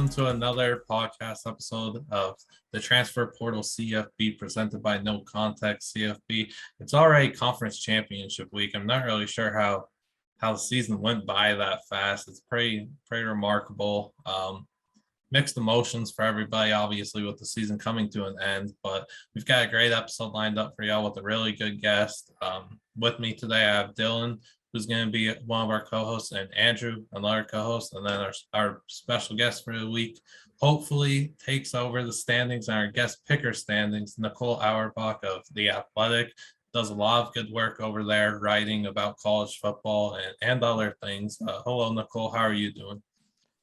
welcome to another podcast episode of the Transfer Portal CFB presented by NoContextCFB. It's already conference championship week. I'm not really sure how the season went by that fast. It's pretty remarkable. Mixed emotions for everybody, obviously, with the season coming to an end. But we've got a great episode lined up for y'all with a really good guest. With me today, I have Dylan, who's going to be one of our co-hosts, and Andrew, another co-host, and then our special guest for the week, hopefully takes over the standings and our guest picker standings, Nicole Auerbach of The Athletic. Does a lot of good work over there, writing about college football and other things. Hello, Nicole. How are you doing?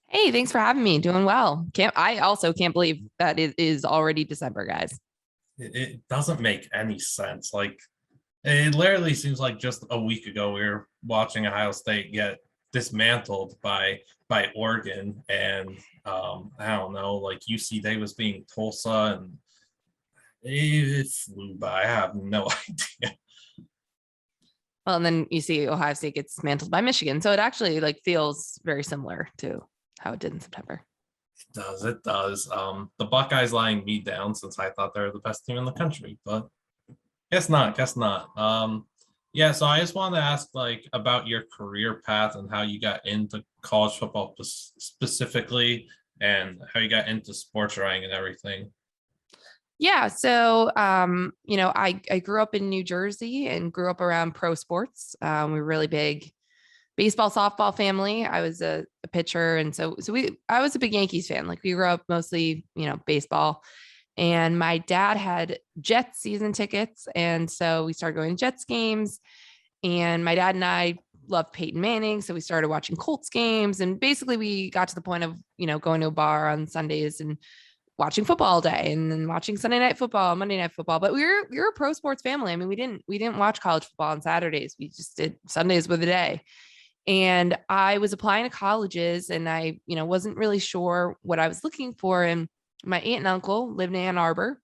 Hey, thanks for having me. Doing well. I also can't believe that it is already December, guys. It doesn't make any sense. Like, it literally seems like just a week ago we were watching Ohio State get dismantled by Oregon, and I don't know, like UC Davis being Tulsa, and it flew by. I have no idea. Well, and then you see Ohio State gets dismantled by Michigan, so it actually feels very similar to how it did in September. It does. The Buckeyes lying me down since I thought they were the best team in the country, but guess not. Yeah, so I just wanted to ask about your career path and how you got into college football specifically, and how you got into sports writing and everything. Yeah, so I grew up in New Jersey and grew up around pro sports. We were really big baseball, softball family. I was a pitcher, and so I was a big Yankees fan. Like, we grew up mostly baseball. And my dad had Jets season tickets. And so we started going to Jets games. And my dad and I loved Peyton Manning. So we started watching Colts games. And basically we got to the point of, going to a bar on Sundays and watching football all day, and then watching Sunday night football, Monday night football. But we were a pro sports family. I mean, we didn't watch college football on Saturdays. We just did Sundays with the day. And I was applying to colleges, and I, wasn't really sure what I was looking for. And my aunt and uncle lived in Ann Arbor,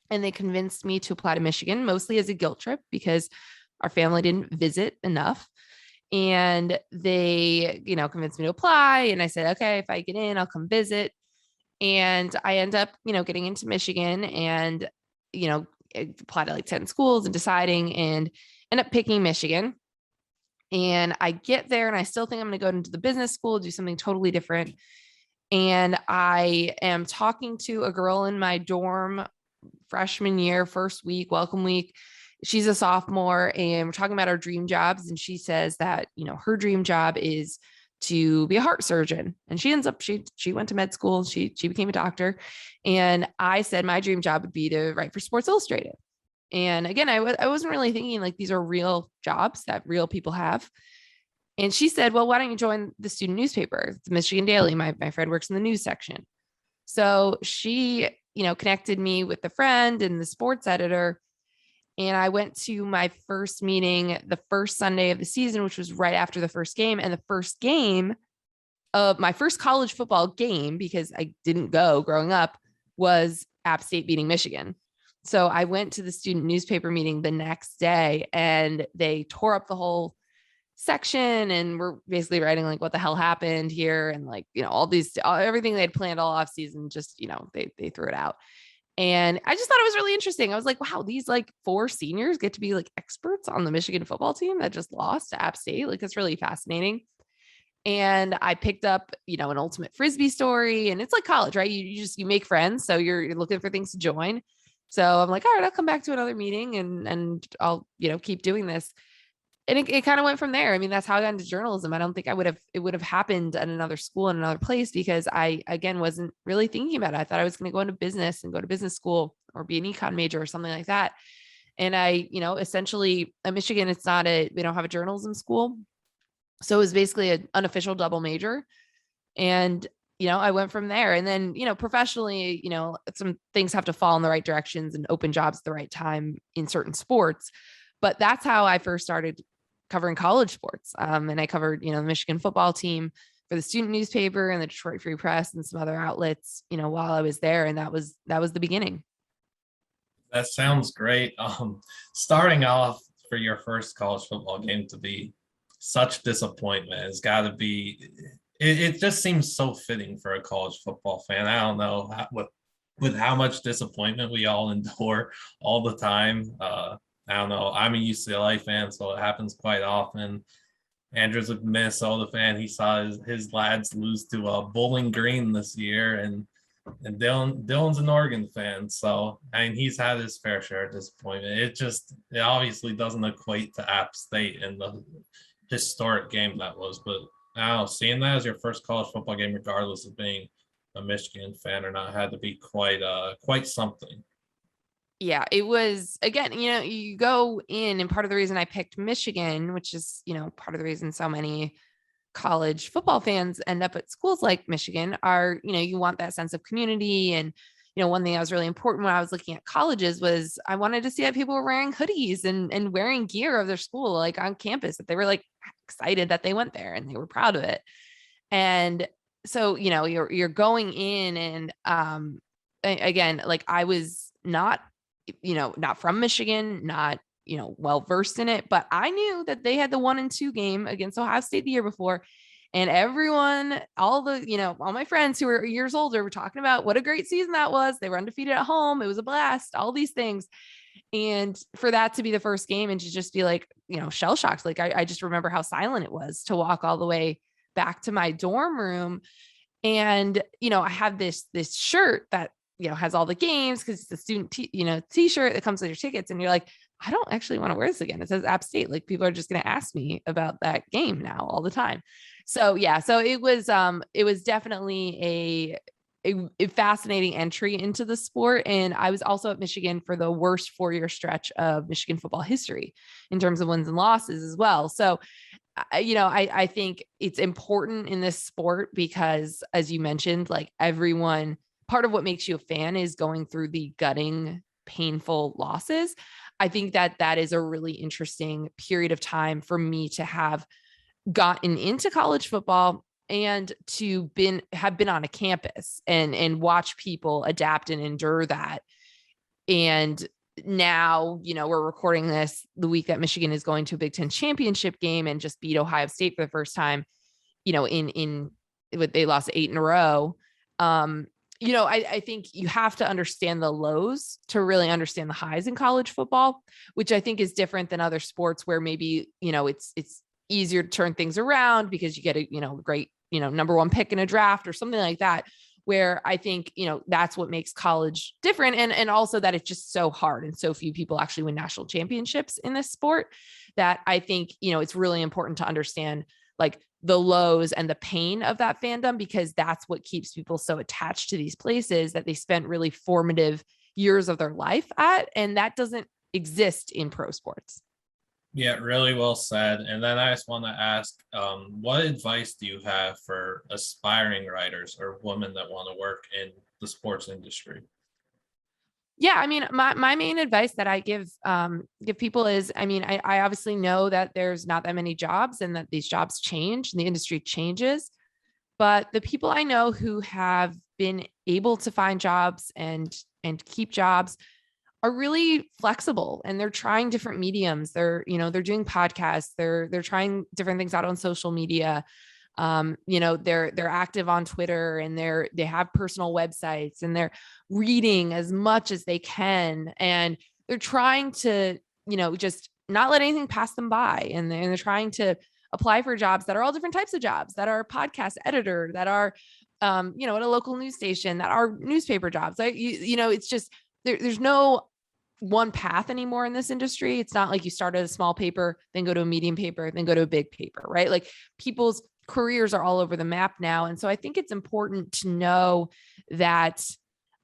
and they convinced me to apply to Michigan, mostly as a guilt trip because our family didn't visit enough. And they, convinced me to apply. And I said, okay, if I get in, I'll come visit. And I end up, getting into Michigan, and, applied to 10 schools and deciding, and end up picking Michigan. And I get there, and I still think I'm going to go into the business school, do something totally different. And I am talking to a girl in my dorm freshman year, first week, welcome week. She's a sophomore, and we're talking about our dream jobs. And she says that, her dream job is to be a heart surgeon. And she ends up, she went to med school. She became a doctor. And I said my dream job would be to write for Sports Illustrated. And again, I wasn't really thinking these are real jobs that real people have. And she said, well, why don't you join the student newspaper, the Michigan Daily? My friend works in the news section. So she, connected me with the friend and the sports editor. And I went to my first meeting the first Sunday of the season, which was right after the first game. And the first game of my first college football game, because I didn't go growing up, was App State beating Michigan. So I went to the student newspaper meeting the next day, and they tore up the whole section, and we're basically writing what the hell happened here, and everything they had planned all off season, just they threw it out. And I just thought it was really interesting. I was like, wow, these 4 seniors get to be experts on the Michigan football team that just lost to App State. That's really fascinating. And I picked up an ultimate Frisbee story, and it's like college, right? You make friends, so you're looking for things to join. So I'm like, all right, I'll come back to another meeting, and I'll, keep doing this. And it kind of went from there. I mean, that's how I got into journalism. I don't think it would have happened at another school in another place, because I, again, wasn't really thinking about it. I thought I was going to go into business and go to business school or be an econ major or something like that. And I, essentially at Michigan, we don't have a journalism school. So it was basically an unofficial double major. And I went from there. And then, professionally, some things have to fall in the right directions and open jobs at the right time in certain sports. But that's how I first started covering college sports. And I covered, the Michigan football team for the student newspaper and the Detroit Free Press and some other outlets, while I was there. And that was the beginning. That sounds great. Starting off for your first college football game to be such disappointment has got to be it just seems so fitting for a college football fan. I don't know with how much disappointment we all endure all the time. I don't know. I'm a UCLA fan, so it happens quite often. Andrew's a Minnesota fan. He saw his lads lose to Bowling Green this year, and Dylan's an Oregon fan. So I mean, he's had his fair share of disappointment. It obviously doesn't equate to App State and the historic game that was. But I don't know, seeing that as your first college football game, regardless of being a Michigan fan or not, had to be quite something. Yeah, it was, again, you go in, and part of the reason I picked Michigan, which is, part of the reason so many college football fans end up at schools like Michigan are, you want that sense of community. And, one thing that was really important when I was looking at colleges was I wanted to see that people were wearing hoodies and wearing gear of their school, like on campus, that they were like excited that they went there and they were proud of it. And so, you're going in and, again, like I was not from Michigan, not, well versed in it, but I knew that they had the 1-2 game against Ohio State the year before. And everyone, all my friends who were years older were talking about what a great season that was. They were undefeated at home. It was a blast, all these things. And for that to be the first game and to just be like, shell shocked, like I just remember how silent it was to walk all the way back to my dorm room. And, I have this shirt that, has all the games because it's a student, t-shirt that comes with your tickets. And you're like, I don't actually want to wear this again. It says App State. Like people are just going to ask me about that game now all the time. So yeah, so it was definitely a fascinating entry into the sport. And I was also at Michigan for the worst 4-year stretch of Michigan football history in terms of wins and losses as well. So I think it's important in this sport because, as you mentioned, like everyone, part of what makes you a fan is going through the gutting, painful losses. I think that is a really interesting period of time for me to have gotten into college football and to have been on a campus and watch people adapt and endure that. And now, we're recording this the week that Michigan is going to a Big Ten championship game and just beat Ohio State for the first time, in what they lost 8 in a row. I think you have to understand the lows to really understand the highs in college football, which I think is different than other sports where maybe, it's easier to turn things around because you get a, great, number 1 pick in a draft or something like that, where I think, that's what makes college different. And also that it's just so hard and so few people actually win national championships in this sport that I think, it's really important to understand like the lows and the pain of that fandom, because that's what keeps people so attached to these places that they spent really formative years of their life at. And that doesn't exist in pro sports. Yeah, really well said. And then I just want to ask, what advice do you have for aspiring writers or women that want to work in the sports industry? Yeah, I mean, my main advice that I give people is, I mean, I obviously know that there's not that many jobs and that these jobs change and the industry changes, but the people I know who have been able to find jobs and keep jobs are really flexible, and they're trying different mediums. They're doing podcasts, they're trying different things out on social media. They're active on Twitter, and they have personal websites, and they're reading as much as they can. And they're trying to, just not let anything pass them by. And they're trying to apply for jobs that are all different types of jobs, that are podcast editor, that are, at a local news station, that are newspaper jobs. It's just, there's no one path anymore in this industry. It's not like you start at a small paper, then go to a medium paper, then go to a big paper, right? Like people's careers are all over the map now. And so I think it's important to know that,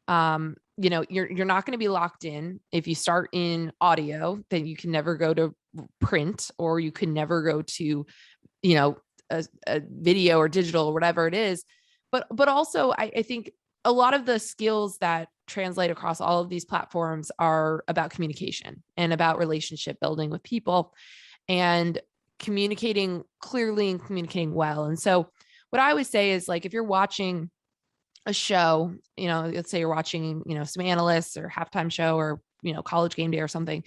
you're not going to be locked in. If you start in audio, then you can never go to print, or you can never go to, a video or digital or whatever it is. But also I think a lot of the skills that translate across all of these platforms are about communication and about relationship building with people and communicating clearly and communicating well. And so what I always say is, like, if you're watching a show, let's say you're watching, some analysts or halftime show or, college game day or something,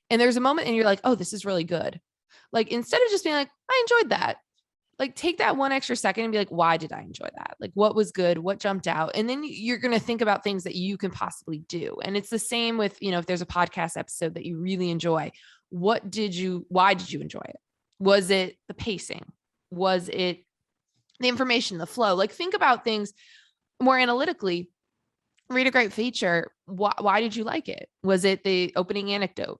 and there's a moment and you're like, oh, this is really good. Like, instead of just being like, I enjoyed that, like take that one extra second and be like, why did I enjoy that? Like, what was good? What jumped out? And then you're going to think about things that you can possibly do. And it's the same with, if there's a podcast episode that you really enjoy, why did you enjoy it? Was it the pacing? Was it the information, the flow? Like, think about things more analytically. Read a great feature. Why did you like it? Was it the opening anecdote?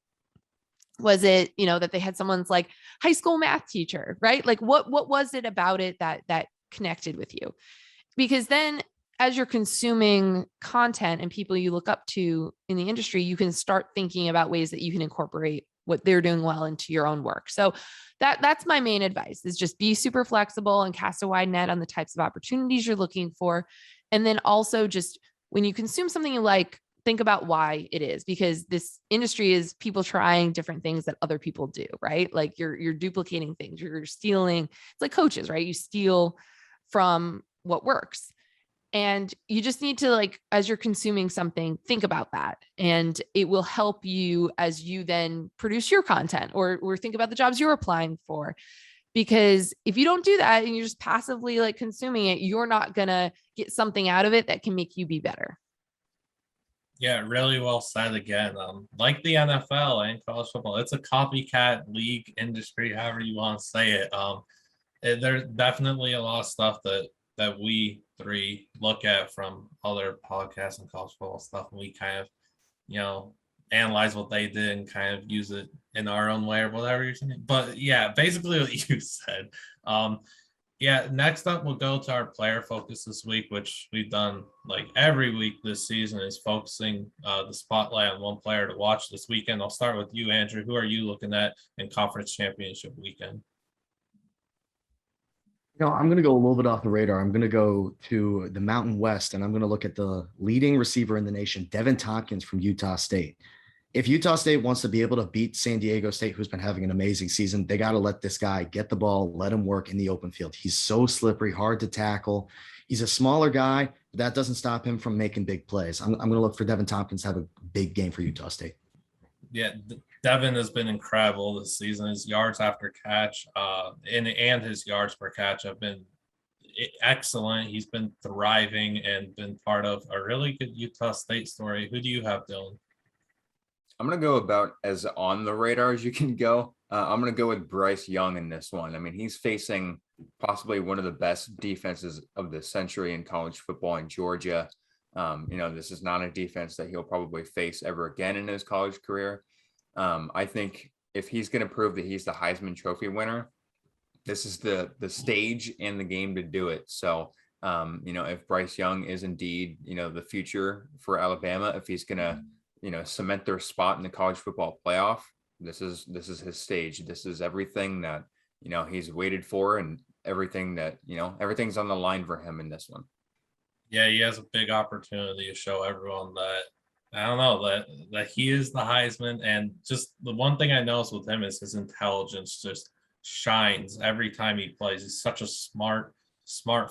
Was it, that they had someone's like high school math teacher, right? Like what was it about it that connected with you? Because then as you're consuming content and people you look up to in the industry, you can start thinking about ways that you can incorporate what they're doing well into your own work. So that's my main advice, is just be super flexible and cast a wide net on the types of opportunities you're looking for. And then also just when you consume something you like, think about why it is, because this industry is people trying different things that other people do, right? Like you're duplicating things, you're stealing. It's like coaches, right? You steal from what works. And you just need to, like, as you're consuming something, think about that. And it will help you as you then produce your content or think about the jobs you're applying for. Because if you don't do that and you're just passively like consuming it, you're not going to get something out of it that can make you be better. Yeah, really well said again. Like the NFL and college football, it's a copycat league industry, however you want to say it. There's definitely a lot of stuff that we three look at from other podcasts and college football stuff, and we kind of, analyze what they did and kind of use it in our own way or whatever you're saying. But yeah, basically what you said. Yeah, next up, we'll go to our player focus this week, which we've done like every week this season, is focusing the spotlight on one player to watch this weekend. I'll start with you, Andrew. Who are you looking at in conference championship weekend? I'm going to go a little bit off the radar. I'm going to go to the Mountain West, and I'm going to look at the leading receiver in the nation, Devin Tompkins from Utah State. If Utah State wants to be able to beat San Diego State, who's been having an amazing season, they got to let this guy get the ball, let him work in the open field. He's so slippery, hard to tackle. He's a smaller guy, but that doesn't stop him from making big plays. I'm going to look for Devin Tompkins to have a big game for Utah State. Yeah, Devin has been incredible this season. His yards after catch and his yards per catch have been excellent. He's been thriving and been part of a really good Utah State story. Who do you have, Dylan? I'm going to go about as on the radar as you can go. I'm going to go with Bryce Young in this one. I mean, he's facing possibly one of the best defenses of the century in college football in Georgia. This is not a defense that he'll probably face ever again in his college career. I think if he's going to prove that he's the Heisman Trophy winner, this is the stage and the game to do it. So, if Bryce Young is indeed, the future for Alabama, if he's going to, cement their spot in the college football playoff, this is his stage. This is everything that, he's waited for, and everything that, everything's on the line for him in this one. Yeah, he has a big opportunity to show everyone that, I don't know, that he is the Heisman. And just the one thing I notice with him is his intelligence just shines every time he plays. He's such a smart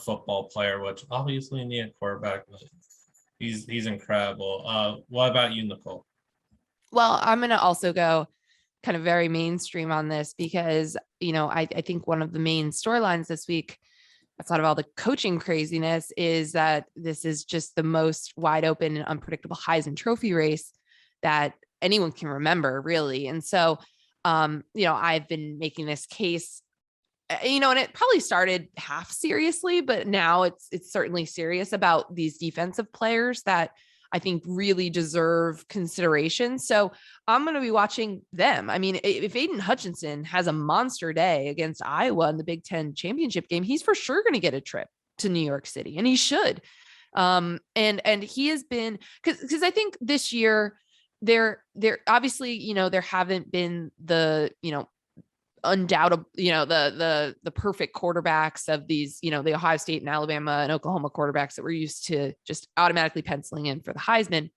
football player, which obviously need a quarterback, but he's incredible. What about you, Nicole? Well, I'm going to also go kind of very mainstream on this because, I think one of the main storylines this week, outside of all the coaching craziness, is that this is just the most wide open and unpredictable Heisman Trophy race that anyone can remember, really. And so, I've been making this case, and it probably started half seriously, but now it's certainly serious about these defensive players that I think really deserve consideration. So I'm going to be watching them. I mean, if Aiden Hutchinson has a monster day against Iowa in the Big Ten championship game, he's for sure going to get a trip to New York City, and he should. And he has been, because I think this year there obviously, there haven't been the, undoubtable, the perfect quarterbacks of these, the Ohio State and Alabama and Oklahoma quarterbacks that we're used to just automatically penciling in for the Heisman.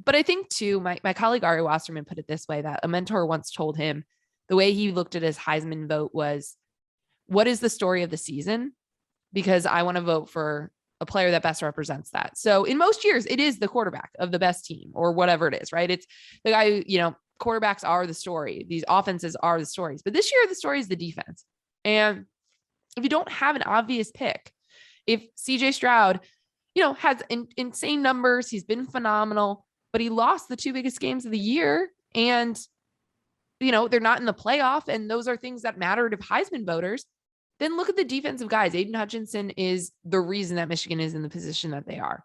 But I think too, my colleague Ari Wasserman put it this way, that a mentor once told him the way he looked at his Heisman vote was, what is the story of the season? Because I want to vote for a player that best represents that. So in most years, it is the quarterback of the best team or whatever it is, right? It's the guy who, quarterbacks are the story. These offenses are the stories. But this year, the story is the defense. And if you don't have an obvious pick, if CJ Stroud, has insane numbers, he's been phenomenal, but he lost the 2 biggest games of the year, and they're not in the playoff, and those are things that matter to Heisman voters, then look at the defensive guys. Aiden Hutchinson is the reason that Michigan is in the position that they are.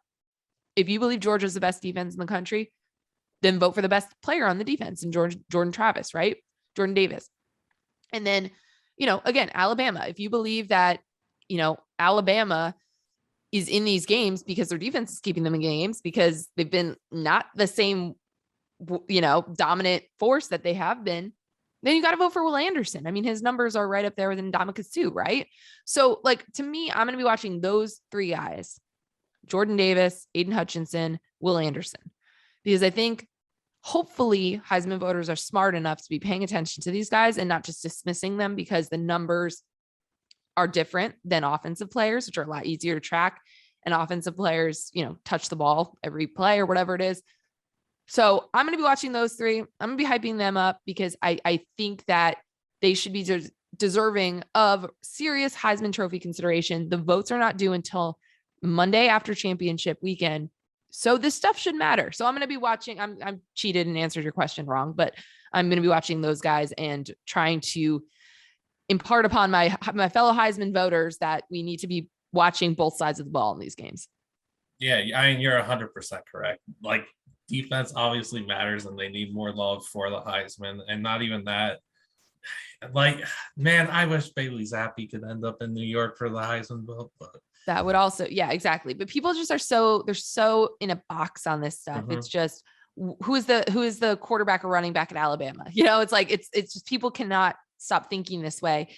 If you believe Georgia's the best defense in the country, then vote for the best player on the defense, and Jordan Travis, right? Jordan Davis. And then, again, Alabama. If you believe that, Alabama is in these games because their defense is keeping them in games, because they've been not the same, dominant force that they have been, then you got to vote for Will Anderson. I mean, his numbers are right up there with Ndamukong Suh, right? So, to me, I'm going to be watching those 3 guys, Jordan Davis, Aiden Hutchinson, Will Anderson, because I think hopefully Heisman voters are smart enough to be paying attention to these guys and not just dismissing them because the numbers are different than offensive players, which are a lot easier to track. And offensive players, touch the ball every play or whatever it is. So I'm going to be watching those 3. I'm going to be hyping them up because I think that they should be deserving of serious Heisman Trophy consideration. The votes are not due until Monday after championship weekend. So this stuff should matter. So I'm going to be watching. I'm cheated and answered your question wrong, but I'm going to be watching those guys and trying to impart upon my fellow Heisman voters that we need to be watching both sides of the ball in these games. Yeah, I mean, you're 100% correct. Defense obviously matters, and they need more love for the Heisman. And not even that. Man, I wish Bailey Zappi could end up in New York for the Heisman vote, but that would also, yeah, exactly. But people just they're so in a box on this stuff. It's just who is the quarterback or running back at Alabama? It's just people cannot stop thinking this way.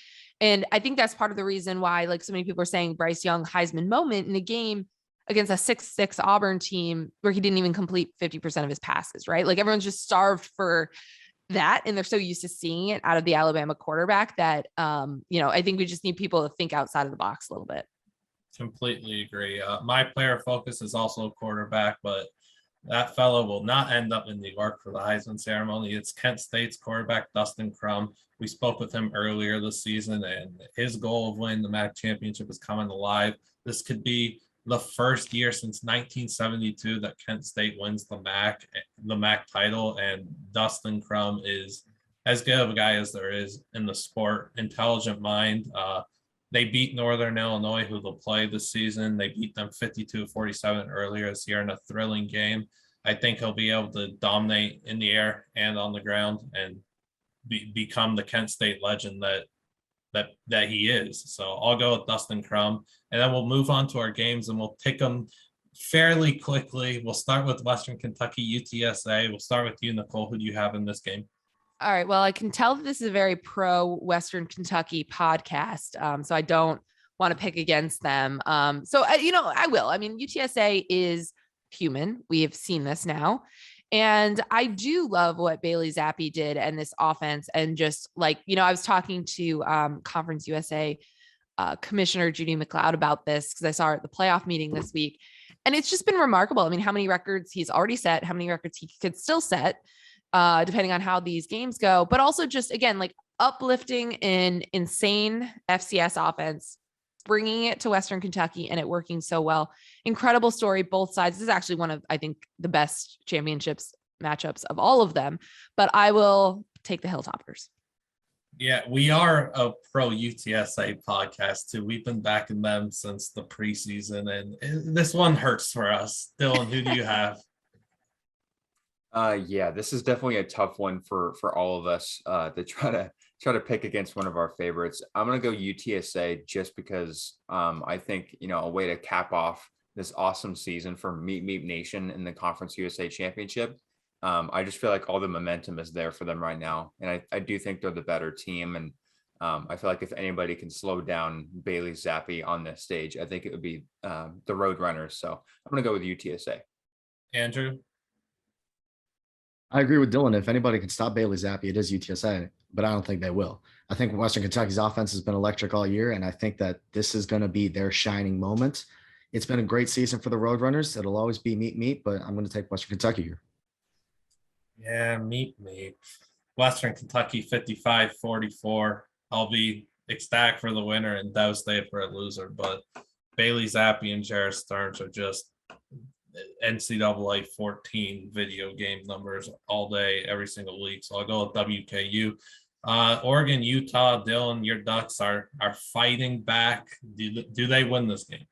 And I think that's part of the reason why so many people are saying Bryce Young Heisman moment in a game against a 6-6 Auburn team where he didn't even complete 50% of his passes, right? Everyone's just starved for that. And they're so used to seeing it out of the Alabama quarterback that, I think we just need people to think outside of the box a little bit. Completely agree. My player focus is also quarterback, but that fellow will not end up in New York for the Heisman ceremony. It's Kent State's quarterback, Dustin Crum. We spoke with him earlier this season, and his goal of winning the MAC championship is coming alive. This could be the first year since 1972 that Kent State wins the MAC title, and Dustin Crum is as good of a guy as there is in the sport. Intelligent mind. They beat Northern Illinois, who they'll play this season. They beat them 52-47 earlier this year in a thrilling game. I think he'll be able to dominate in the air and on the ground and become the Kent State legend that he is. So I'll go with Dustin Crum, and then we'll move on to our games, and we'll take them fairly quickly. We'll start with Western Kentucky, UTSA. We'll start with you, Nicole. Who do you have in this game? All right. Well, I can tell that this is a very pro Western Kentucky podcast. So I don't want to pick against them. I will. I mean, UTSA is human. We have seen this now. And I do love what Bailey Zappi did and this offense. And just I was talking to Conference USA Commissioner Judy McLeod about this because I saw her at the playoff meeting this week. And it's just been remarkable. I mean, how many records he's already set, how many records he could still set, depending on how these games go, but also just, again, uplifting an insane FCS offense, bringing it to Western Kentucky and it working so well. Incredible story, both sides. This is actually one of, I think, the best championships matchups of all of them, but I will take the Hilltoppers. Yeah, we are a pro UTSA podcast too. We've been backing them since the preseason, and this one hurts for us. Dylan, who do you have? Yeah, this is definitely a tough one for all of us to try to pick against one of our favorites. I'm gonna go UTSA just because I think a way to cap off this awesome season for Meet Nation in the Conference USA Championship. I just feel like all the momentum is there for them right now, and I do think they're the better team. And I feel like if anybody can slow down Bailey Zappi on this stage, I think it would be the Roadrunners. So I'm gonna go with UTSA. Andrew? I agree with Dylan. If anybody can stop Bailey Zappi, it is UTSA, but I don't think they will. I think Western Kentucky's offense has been electric all year, and I think that this is going to be their shining moment. It's been a great season for the Roadrunners. It'll always be meet, but I'm going to take Western Kentucky here. Yeah, meet. Western Kentucky 55-44. I'll be ecstatic for the winner and devastated for a loser. But Bailey Zappi and Jared Stearns are just NCAA 14 video game numbers all day, every single week. So I'll go with WKU. Oregon, Utah, Dylan, your Ducks are fighting back. Do they win this game?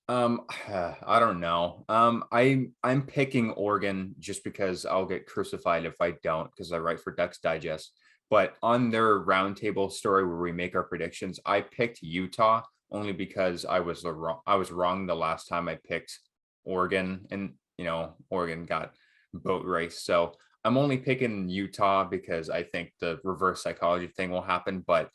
I don't know. I'm picking Oregon just because I'll get crucified if I don't, because I write for Ducks Digest. But on their roundtable story where we make our predictions, I picked Utah only because I was wrong the last time I picked Oregon, and Oregon got boat race. So I'm only picking Utah because I think the reverse psychology thing will happen, but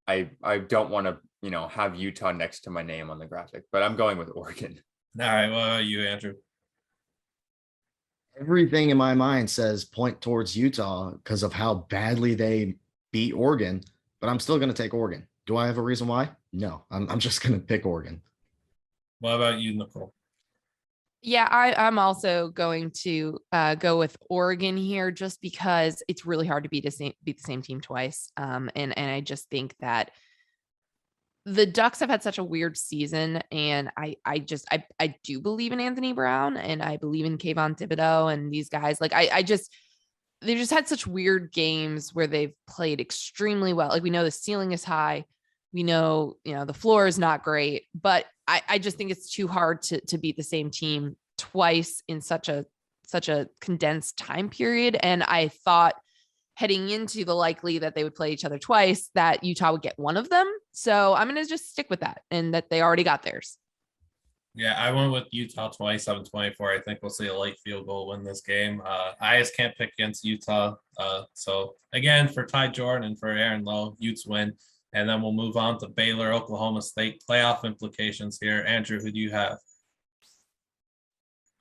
I don't want to have Utah next to my name on the graphic, but I'm going with Oregon. All right, what about you, Andrew? Everything in my mind says point towards Utah because of how badly they beat Oregon, but I'm still going to take Oregon. Do I have a reason why? No, I'm just going to pick Oregon. What about you, Nicole? Yeah, I'm also going to go with Oregon here, just because it's really hard to beat the same team twice. And I just think that the Ducks have had such a weird season, and I do believe in Anthony Brown, and I believe in Kayvon Thibodeau and these guys. Like they've just had such weird games where they've played extremely well. Like, we know the ceiling is high, we know the floor is not great, but I just think it's too hard to beat the same team twice in such a condensed time period. And I thought, heading into the likely that they would play each other twice, that Utah would get one of them. So I'm going to just stick with that, and that they already got theirs. Yeah, I went with Utah 27-24. I think we'll see a late field goal win this game. I just can't pick against Utah. So again, for Ty Jordan and for Aaron Lowe, Utes win. And then we'll move on to Baylor, Oklahoma State playoff implications here. Andrew, who do you have?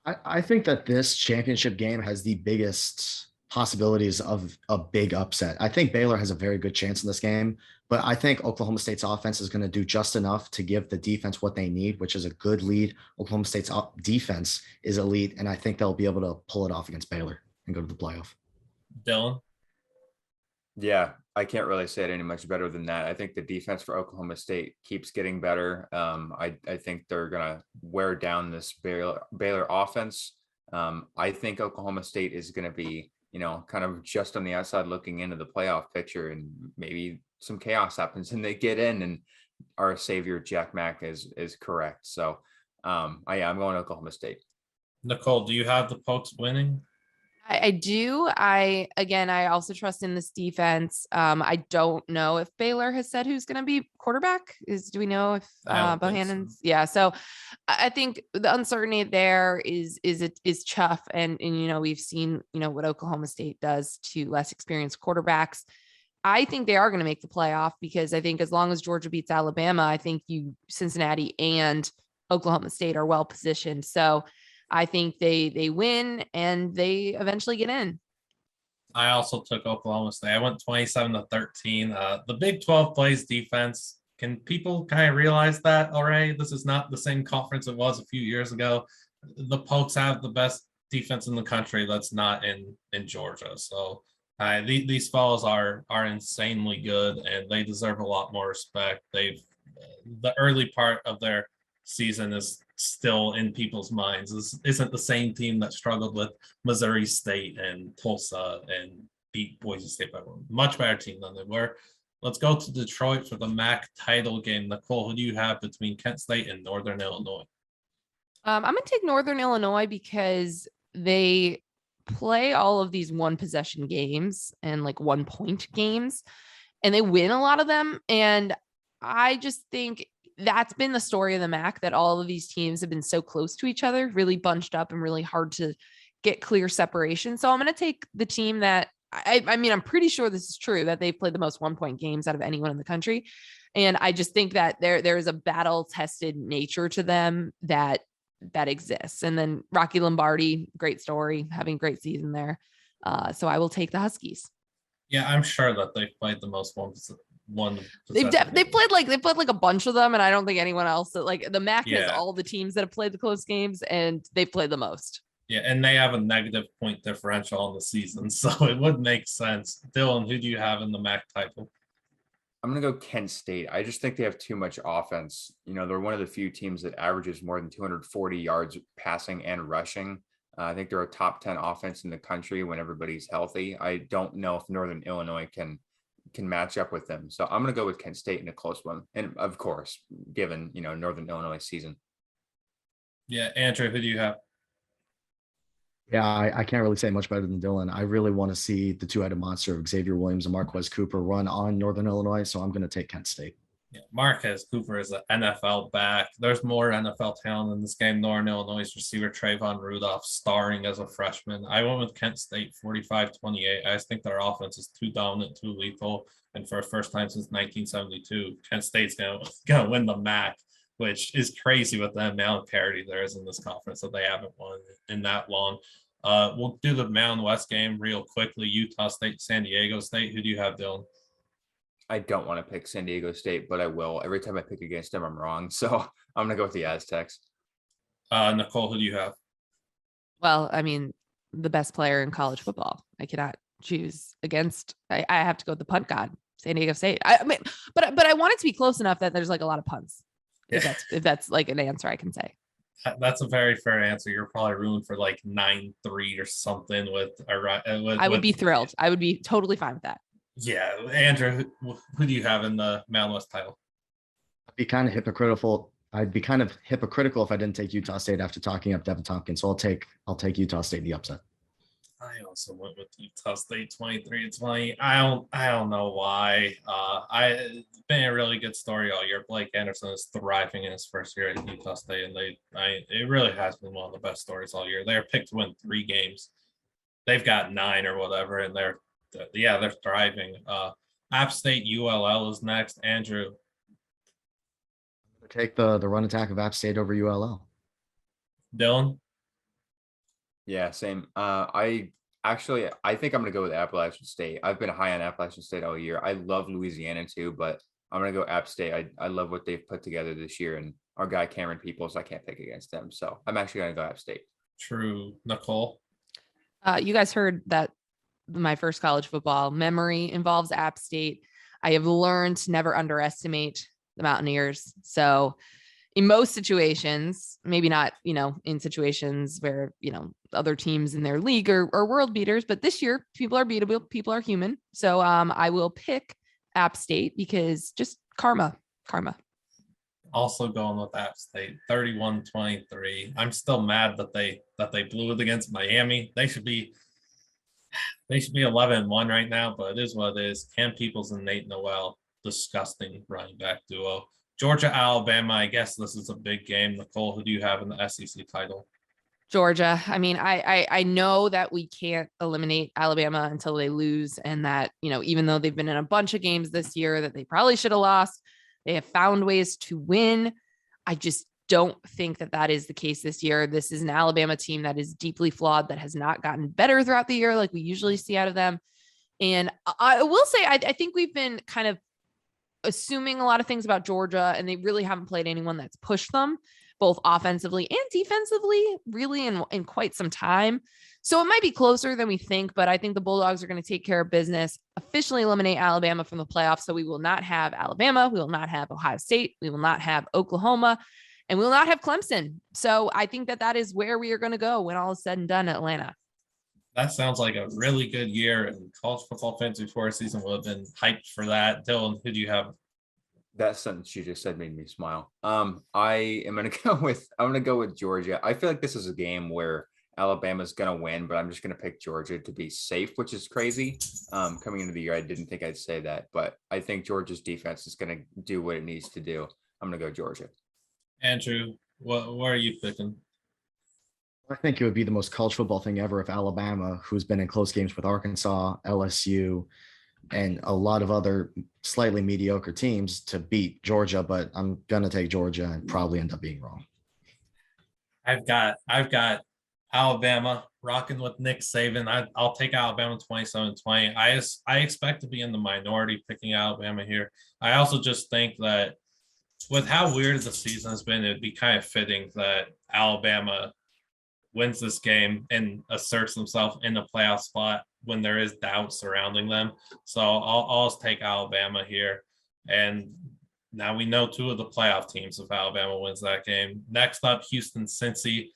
I think that this championship game has the biggest possibilities of a big upset. I think Baylor has a very good chance in this game, but I think Oklahoma State's offense is going to do just enough to give the defense what they need, which is a good lead. Oklahoma State's defense is elite, and I think they'll be able to pull it off against Baylor and go to the playoff. Dylan? Yeah, I can't really say it any much better than that. I think the defense for Oklahoma State keeps getting better. I think they're going to wear down this Baylor offense. I think Oklahoma State is going to be, kind of just on the outside looking into the playoff picture, and maybe some chaos happens and they get in, and our savior Jack Mack is correct. So I'm going to Oklahoma State. Nicole, do you have the Pokes winning? I do. I also trust in this defense. I don't know if Baylor has said who's going to be quarterback. Do we know if Bohannon's? So. Yeah. So I think the uncertainty there is tough. And we've seen, what Oklahoma State does to less experienced quarterbacks. I think they are going to make the playoff, because I think as long as Georgia beats Alabama, I think Cincinnati and Oklahoma State are well positioned. So I think they win and they eventually get in. I also took Oklahoma State. I went 27-13. The Big 12 plays defense. Can people kind of realize that already? This is not the same conference it was a few years ago. The Pokes have the best defense in the country that's not in Georgia. So these fellows are insanely good, and they deserve a lot more respect. The early part of their season is still in people's minds. This isn't the same team that struggled with Missouri State and Tulsa and beat Boise State by one. Much better team than they were. Let's go to Detroit for the MAC title game. Nicole, who do you have between Kent State and Northern Illinois? I'm going to take Northern Illinois because they play all of these one possession games and 1 point games, and they win a lot of them. And I just think that's been the story of the MAC, that all of these teams have been so close to each other, really bunched up and really hard to get clear separation. So I'm going to take the team that I'm pretty sure this is true, that they've played the most 1 point games out of anyone in the country. And I just think that there is a battle tested nature to them that exists. And then Rocky Lombardi, great story, having a great season there. So I will take the Huskies. Yeah, I'm sure that they've played the most one. They've played like a bunch of them, and I don't think anyone else the MAC has all the teams that have played the close games, and they've played the most. Yeah, and they have a negative point differential on the season, so it would make sense. Dylan, who do you have in the MAC title? I'm going to go Kent State. I just think they have too much offense. They're one of the few teams that averages more than 240 yards passing and rushing. I think they're a top 10 offense in the country when everybody's healthy. I don't know if Northern Illinois can match up with them. So I'm going to go with Kent State in a close one. And of course, given, Northern Illinois season. Yeah, Andrew, who do you have? Yeah, I can't really say much better than Dylan. I really want to see the two-headed monster of Xavier Williams and Marquez Cooper run on Northern Illinois, so I'm going to take Kent State. Yeah, Marquez Cooper is an NFL back. There's more NFL talent in this game. Northern Illinois receiver Trayvon Rudolph starring as a freshman. I went with Kent State 45-28. I just think their offense is too dominant, too lethal. And for the first time since 1972, Kent State's gonna win the MAC, which is crazy with the amount of parity there is in this conference that they haven't won in that long. We'll do the Mountain West game real quickly. Utah State, San Diego State. Who do you have, Dylan? I don't want to pick San Diego State, but I will. Every time I pick against them, I'm wrong. So I'm going to go with the Aztecs. Nicole, who do you have? Well, I mean, the best player in college football. I cannot choose against. I have to go with the punt god, San Diego State. I mean, but I want it to be close enough that there's like a lot of punts. Yeah. If that's like an answer I can say. That's a very fair answer. You're probably rooting for like 9-3 or something with I would be thrilled. I would be totally fine with that. Yeah, Andrew, who do you have in the Mountain West title? I'd be kind of hypocritical. I'd be kind of hypocritical if I didn't take Utah State after talking up Devin Tompkins. So I'll take Utah State in the upset. I also went with Utah State 23-20. I don't know why. It's been a really good story all year. Blake Anderson is thriving in his first year at Utah State, and it really has been one of the best stories all year. They're picked to win 3 games. They've got 9 or whatever, and they're thriving. App State ULL is next. Andrew, Take the run attack of App State over ULL. Dylan. Yeah, same. I think I'm going to go with Appalachian State. I've been high on Appalachian State all year. I love Louisiana too, but I'm going to go App State. I love what they've put together this year, and our guy Cameron Peoples, I can't pick against them. So I'm actually going to go App State. True. Nicole. You guys heard that my first college football memory involves App State. I have learned to never underestimate the Mountaineers. So in most situations, maybe not, in situations where, other teams in their league are world beaters, but this year people are beatable. People are human. So I will pick App State because just karma. Also going with App State 31-23. I'm still mad that they blew it against Miami. They should be 11-1 right now, but it is what it is. Cam Peoples and Nate Noel, disgusting running back duo. Georgia, Alabama. I guess this is a big game. Nicole, who do you have in the SEC title? Georgia. I mean, I know that we can't eliminate Alabama until they lose, and that, even though they've been in a bunch of games this year that they probably should have lost, they have found ways to win. I just don't think that is the case this year. This is an Alabama team that is deeply flawed, that has not gotten better throughout the year like we usually see out of them. And I will say, I think we've been kind of assuming a lot of things about Georgia, and they really haven't played anyone that's pushed them both offensively and defensively really in quite some time. So it might be closer than we think, but I think the Bulldogs are going to take care of business, officially eliminate Alabama from the playoffs. So we will not have Alabama. We will not have Ohio State. We will not have Oklahoma, and we will not have Clemson. So I think that is where we are going to go when all is said and done, Atlanta. That sounds like a really good year, and college football fans before season would have been hyped for that. Dylan, who do you have? That sentence you just said made me smile. I'm gonna go with Georgia. I feel like this is a game where Alabama's gonna win, but I'm just gonna pick Georgia to be safe, which is crazy. Coming into the year, I didn't think I'd say that, but I think Georgia's defense is gonna do what it needs to do. I'm gonna go Georgia. Andrew, what are you picking? I think it would be the most college football thing ever if Alabama, who's been in close games with Arkansas, LSU, and a lot of other slightly mediocre teams, to beat Georgia, but I'm going to take Georgia and probably end up being wrong. I've got Alabama rocking with Nick Saban. I'll take Alabama 27-20. I expect to be in the minority picking Alabama here. I also just think that with how weird the season has been, it'd be kind of fitting that Alabama wins this game and asserts themselves in the playoff spot when there is doubt surrounding them. So I'll take Alabama here. And now we know two of the playoff teams if Alabama wins that game. Next up, Houston, Cincy.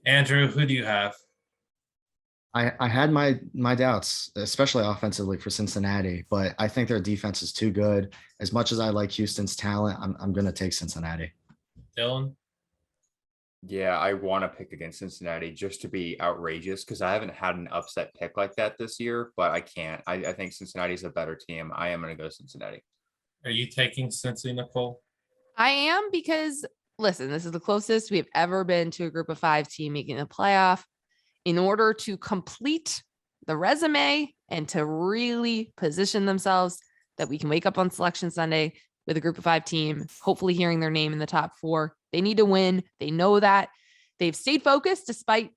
Andrew, who do you have? I had my doubts, especially offensively for Cincinnati, but I think their defense is too good. As much as I like Houston's talent, I'm going to take Cincinnati. Dylan? Yeah, I want to pick against Cincinnati just to be outrageous because I haven't had an upset pick like that this year, but I can't. I think Cincinnati's a better team. I am going to go Cincinnati. Are you taking Cincy, Nicole? I am, because listen, this is the closest we've ever been to a group of 5 team making the playoff. In order to complete the resume and to really position themselves that we can wake up on Selection Sunday with a group of 5 team, hopefully hearing their name in the top 4. They need to win. They know that. They've stayed focused despite,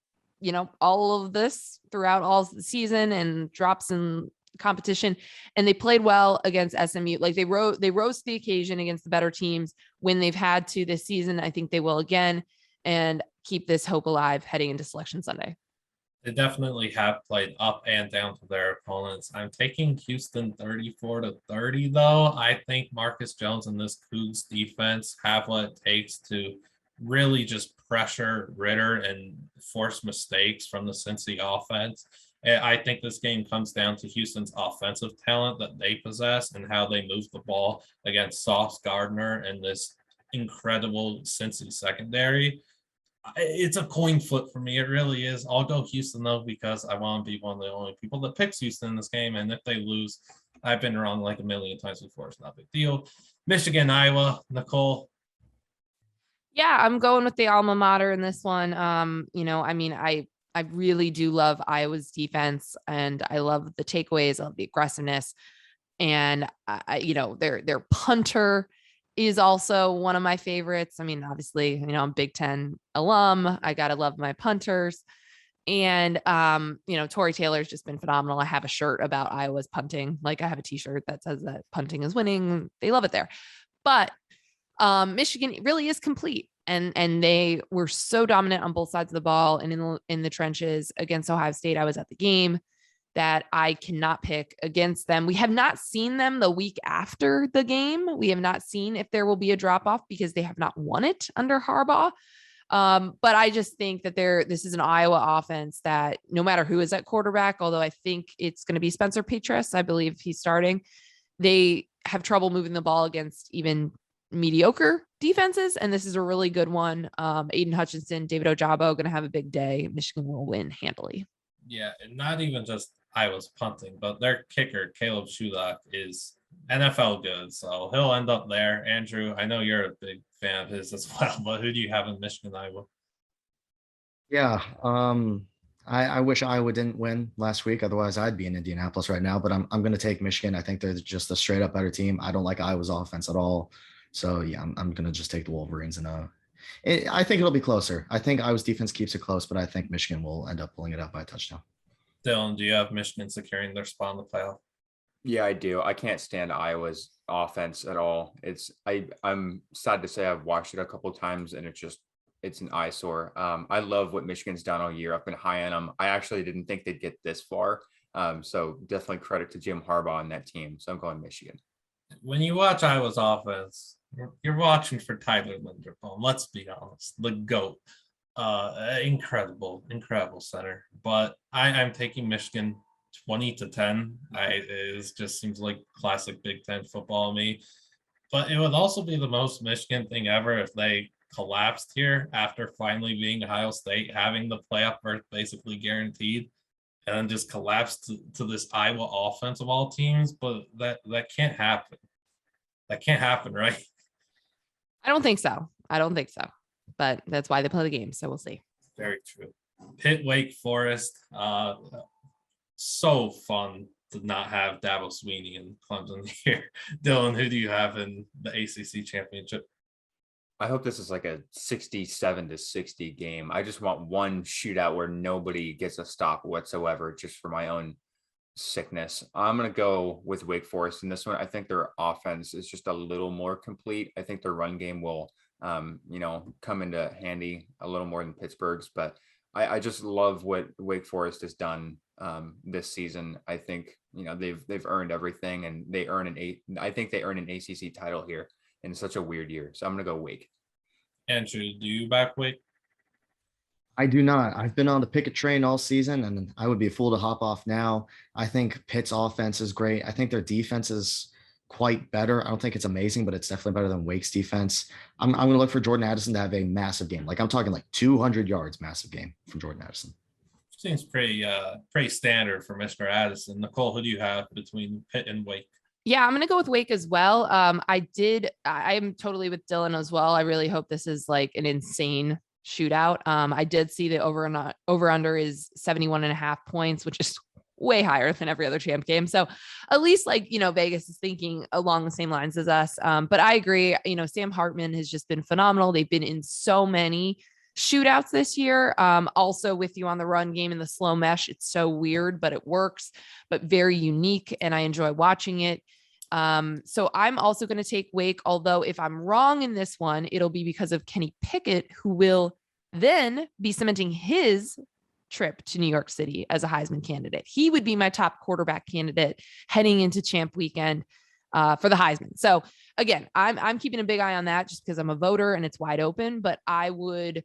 all of this throughout all the season and drops in competition. And they played well against SMU. Like they rose to the occasion against the better teams when they've had to this season. I think they will again, and keep this hope alive heading into Selection Sunday. They definitely have played up and down to their opponents. I'm taking Houston 34-30, though. I think Marcus Jones and this Cougs defense have what it takes to really just pressure Ritter and force mistakes from the Cincy offense. And I think this game comes down to Houston's offensive talent that they possess and how they move the ball against Sauce Gardner and this incredible Cincy secondary. It's a coin flip for me. It really is. I'll go Houston, though, because I want to be one of the only people that picks Houston in this game. And if they lose, I've been wrong like a million times before. It's not a big deal. Michigan, Iowa, Nicole. Yeah, I'm going with the alma mater in this one. I really do love Iowa's defense, and I love the takeaways, I love the aggressiveness. And their punter is also one of my favorites. I mean, obviously, I'm Big Ten alum. I gotta love my punters. And Tory Taylor's just been phenomenal. I have a shirt about Iowa's punting. Like I have a t-shirt that says that punting is winning. They love it there. But Michigan really is complete. And they were so dominant on both sides of the ball and in the trenches against Ohio State. I was at the game, that I cannot pick against them. We have not seen them the week after the game. We have not seen if there will be a drop off because they have not won it under Harbaugh. But I just think that this is an Iowa offense that no matter who is at quarterback, although I think it's going to be Spencer Petras, I believe he's starting, they have trouble moving the ball against even mediocre defenses. And this is a really good one. Aiden Hutchinson, David Ojabo going to have a big day. Michigan will win handily. Yeah, and not even just Iowa's punting, but their kicker, Caleb Shulock, is NFL good. So he'll end up there. Andrew, I know you're a big fan of his as well, but who do you have in Michigan, Iowa? Yeah. I wish Iowa didn't win last week. Otherwise, I'd be in Indianapolis right now. But I'm going to take Michigan. I think they're just a straight up better team. I don't like Iowa's offense at all. So yeah, I'm going to just take the Wolverines, and I think it'll be closer. I think Iowa's defense keeps it close, but I think Michigan will end up pulling it out by a touchdown. Dylan, do you have Michigan securing their spot in the playoff? Yeah, I do. I can't stand Iowa's offense at all. I'm sad to say I've watched it a couple of times, and it's an eyesore. I love what Michigan's done all year. I've been high on them. I actually didn't think they'd get this far. So definitely credit to Jim Harbaugh and that team. So I'm going Michigan. When you watch Iowa's offense, you're watching for Tyler Linderbaum. Let's be honest, the GOAT. Incredible center. But I'm taking Michigan 20-10. It just seems like classic Big Ten football to me. But it would also be the most Michigan thing ever if they collapsed here after finally being Ohio State, having the playoff berth basically guaranteed, and then just collapsed to this Iowa offense of all teams. But that can't happen. That can't happen, right? I don't think so. But that's why they play the game. So we'll see. Very true. Pitt, Wake Forest. So fun to not have Dabo Sweeney and Clemson here. Dylan, who do you have in the ACC championship? I hope this is like a 67-60 game. I just want one shootout where nobody gets a stop whatsoever, just for my own sickness. I'm going to go with Wake Forest in this one. I think their offense is just a little more complete. I think their run game will, come into handy a little more than Pittsburgh's, but I just love what Wake Forest has done this season. I think, they've earned everything, and I think they earn an ACC title here in such a weird year. So I'm going to go Wake. Andrew, do you back Wake? I do not. I've been on the Pickett train all season, and I would be a fool to hop off now. I think Pitt's offense is great. I think their defense is quite better. I don't think it's amazing, but it's definitely better than Wake's defense. I'm going to look for Jordan Addison to have a massive game. Like I'm talking like 200 yards, massive game from Jordan Addison. Seems pretty standard for Mr. Addison. Nicole, who do you have between Pitt and Wake? Yeah, I'm going to go with Wake as well. I'm totally with Dylan as well. I really hope this is like an insane shootout. I did see the over under is 71.5 points, which is way higher than every other champ game. So at least Vegas is thinking along the same lines as us. But I agree, Sam Hartman has just been phenomenal. They've been in so many shootouts this year. Also with you on the run game and the slow mesh. It's so weird, but it works, but very unique. And I enjoy watching it. So I'm also going to take Wake, although if I'm wrong in this one, it'll be because of Kenny Pickett, who will then be cementing his trip to New York City as a Heisman candidate. He would be my top quarterback candidate heading into champ weekend for the Heisman. So again, I'm keeping a big eye on that just because I'm a voter and it's wide open, but I would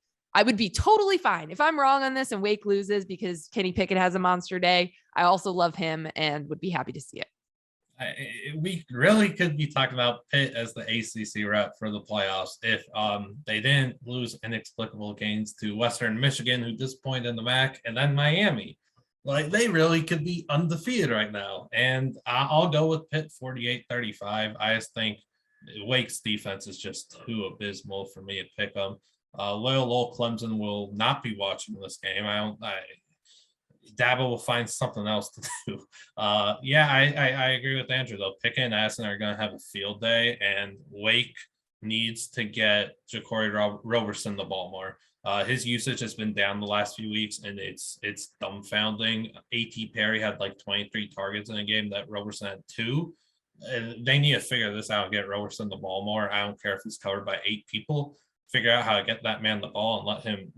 be totally fine if I'm wrong on this and Wake loses because Kenny Pickett has a monster day. I also love him and would be happy to see it. We really could be talking about Pitt as the ACC rep for the playoffs if they didn't lose inexplicable gains to Western Michigan, who disappointed in the MAC, and then Miami. Like, they really could be undefeated right now. And I'll go with Pitt 48-35. I just think Wake's defense is just too abysmal for me to pick them. Loyal Clemson will not be watching this game. Dabo will find something else to do. I agree with Andrew, though. Pickett and Addison are going to have a field day, and Wake needs to get Ja'Cory Roberson the ball more. His usage has been down the last few weeks, and it's dumbfounding. A.T. Perry had like 23 targets in a game that Roberson had 2. And they need to figure this out and get Roberson the ball more. I don't care if he's covered by 8 people. Figure out how to get that man the ball and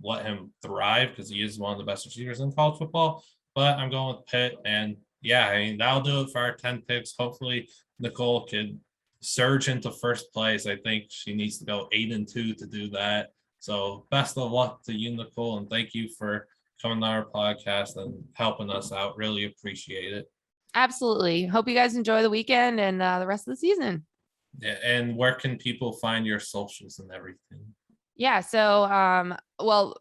let him thrive, because he is one of the best receivers in college football. But I'm going with Pitt, and that'll do it for our 10 picks. Hopefully Nicole could surge into first place. I think she needs to go 8-2 to do that. So best of luck to you, Nicole, and thank you for coming on our podcast and helping us out. Really appreciate it. Absolutely. Hope you guys enjoy the weekend and the rest of the season. Yeah, and where can people find your socials and everything? Yeah. So,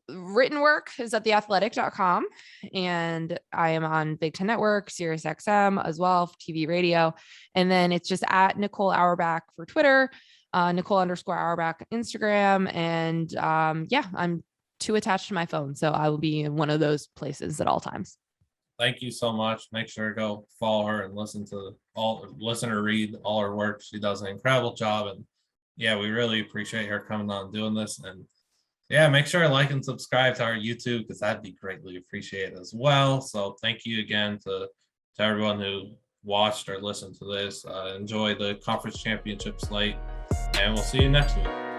written work is at theathletic.com, and I am on Big Ten Network, SiriusXM as well, TV, radio. And then it's just at Nicole Auerbach for Twitter, Nicole_Auerbach Instagram. And I'm too attached to my phone, so I will be in one of those places at all times. Thank you so much. Make sure to go follow her and listen or read all her work. She does an incredible job, and we really appreciate her coming on and doing this. And make sure to like and subscribe to our YouTube, because that'd be greatly appreciated as well. So thank you again to everyone who watched or listened to this. Enjoy the conference championship slate, and we'll see you next week.